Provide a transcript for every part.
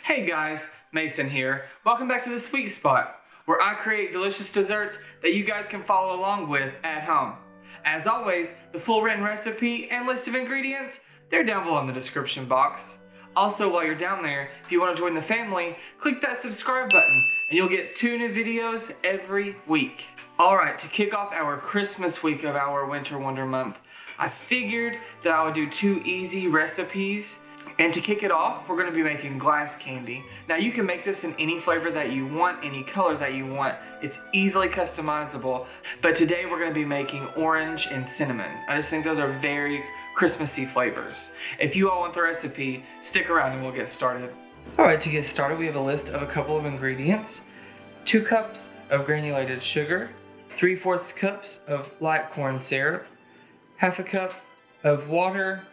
Hey guys, Mason here. Welcome back to The Sweet Spot, where I create delicious desserts that you guys can follow along with at home. As always, the full written recipe and list of ingredients, they're down below in the description box. Also, while you're down there, if you want to join the family, click that subscribe button and you'll get 2 new videos every week. Alright, to kick off our Christmas week of our Winter Wonder Month, I figured that I would do 2 easy recipes. And to kick it off, we're going to be making glass candy. Now you can make this in any flavor that you want, any color that you want. It's easily customizable. But today we're going to be making orange and cinnamon. I just think those are very Christmassy flavors. If you all want the recipe, stick around and we'll get started. Alright, to get started we have a list of a couple of ingredients. 2 cups of granulated sugar, 3/4 cups of light corn syrup, 1/2 cup of water.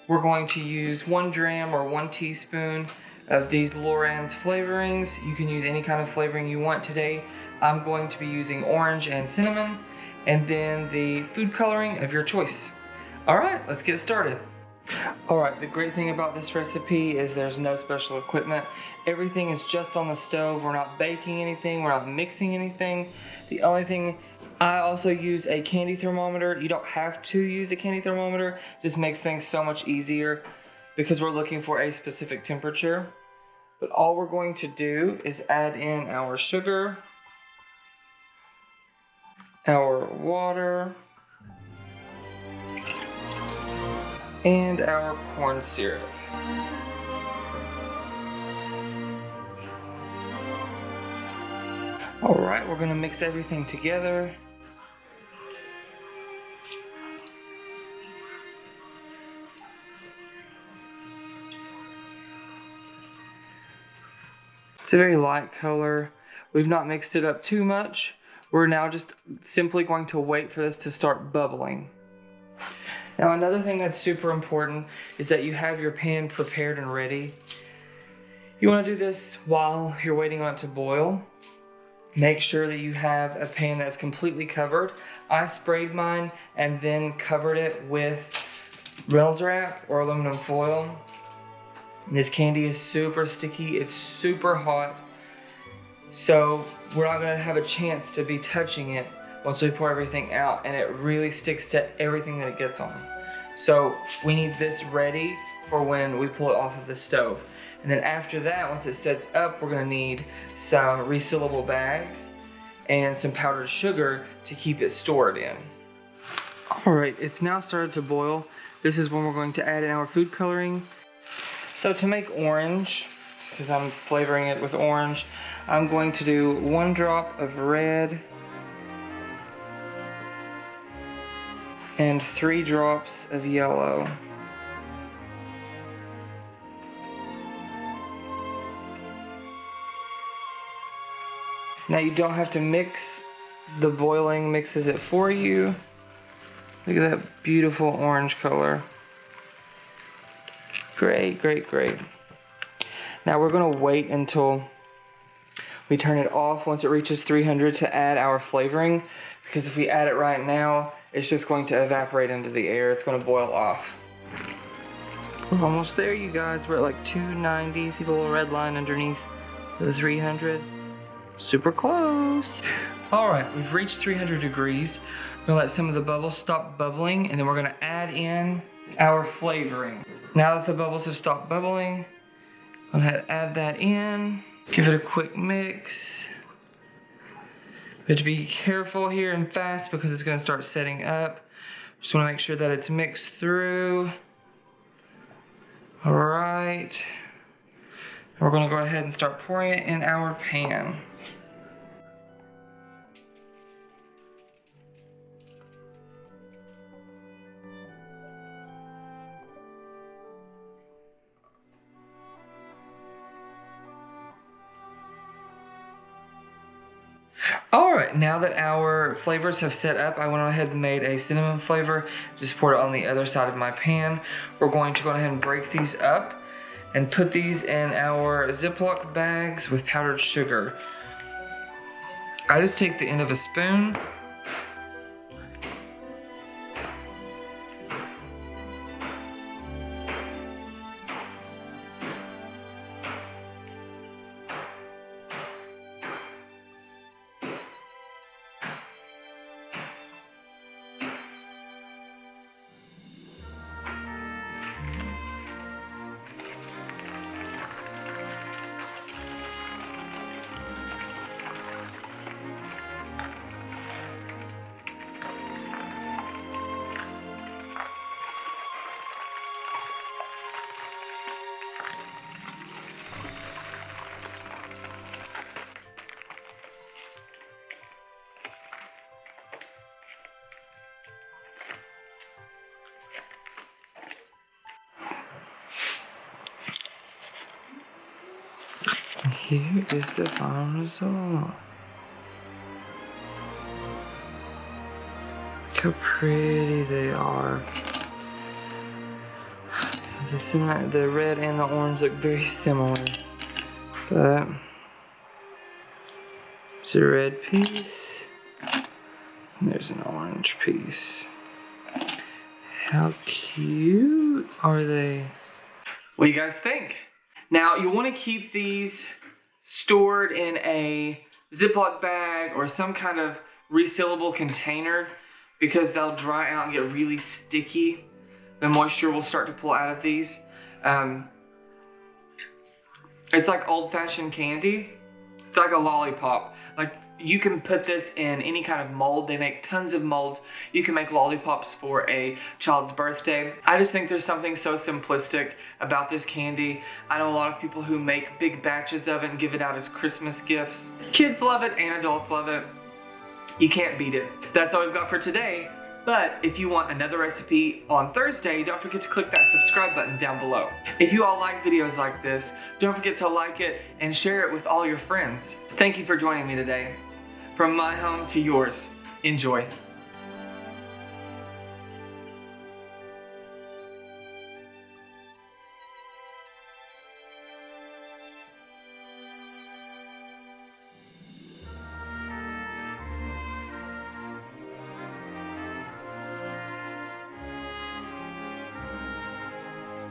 We're going to use 1 dram or 1 teaspoon of these Lorann's flavorings. You can use any kind of flavoring you want today. I'm going to be using orange and cinnamon, and then the food coloring of your choice. All right, let's get started. All right, the great thing about this recipe is there's no special equipment. Everything is just on the stove. We're not baking anything. We're not mixing anything. The only thing, I also use a candy thermometer. You don't have to use a candy thermometer. It just makes things so much easier because we're looking for a specific temperature. But all we're going to do is add in our sugar, our water, and our corn syrup. Alright, we're going to mix everything together. It's a very light color. We've not mixed it up too much. We're now just simply going to wait for this to start bubbling. Now another thing that's super important is that you have your pan prepared and ready. You want to do this while you're waiting on it to boil. Make sure that you have a pan that's completely covered. I sprayed mine and then covered it with Reynolds wrap or aluminum foil. This candy is super sticky, it's super hot, so we're not going to have a chance to be touching it once we pour everything out, and it really sticks to everything that it gets on. So we need this ready for when we pull it off of the stove. And then after that, once it sets up, we're going to need some resealable bags and some powdered sugar to keep it stored in. Alright, it's now started to boil. This is when we're going to add in our food coloring. So to make orange, because I'm flavoring it with orange, I'm going to do 1 drop of red and 3 drops of yellow. Now you don't have to mix, the boiling mixes it for you. Look at that beautiful orange color. Great, great, great. Now we're gonna wait until we turn it off once it reaches 300 to add our flavoring, because if we add it right now, it's just going to evaporate into the air. It's gonna boil off. We're almost there, you guys. We're at like 290. See the little red line underneath the 300? Super close. All right, we've reached 300 degrees. We're gonna let some of the bubbles stop bubbling, and then we're gonna add in our flavoring. Now that the bubbles have stopped bubbling, go ahead and add that in. Give it a quick mix. We have to be careful here and fast because it's gonna start setting up. Just wanna make sure that it's mixed through. All right. We're gonna go ahead and start pouring it in our pan. Alright, now that our flavors have set up, I went ahead and made a cinnamon flavor. Just poured it on the other side of my pan. We're going to go ahead and break these up and put these in our Ziploc bags with powdered sugar. I just take the end of a spoon Here is the final result. Look how pretty they are. The red and the orange look very similar, but there's a red piece, and there's an orange piece. How cute are they? What do you guys think? Now, you want to keep these stored in a Ziploc bag or some kind of resealable container because they'll dry out and get really sticky. The moisture will start to pull out of these. It's like old-fashioned candy. It's like a lollipop. Like, you can put this in any kind of mold. They make tons of molds. You can make lollipops for a child's birthday. I just think there's something so simplistic about this candy. I know a lot of people who make big batches of it and give it out as Christmas gifts. Kids love it and adults love it. You can't beat it. That's all we've got for today. But if you want another recipe on Thursday, don't forget to click that subscribe button down below. If you all like videos like this, don't forget to like it and share it with all your friends. Thank you for joining me today. From my home to yours, enjoy.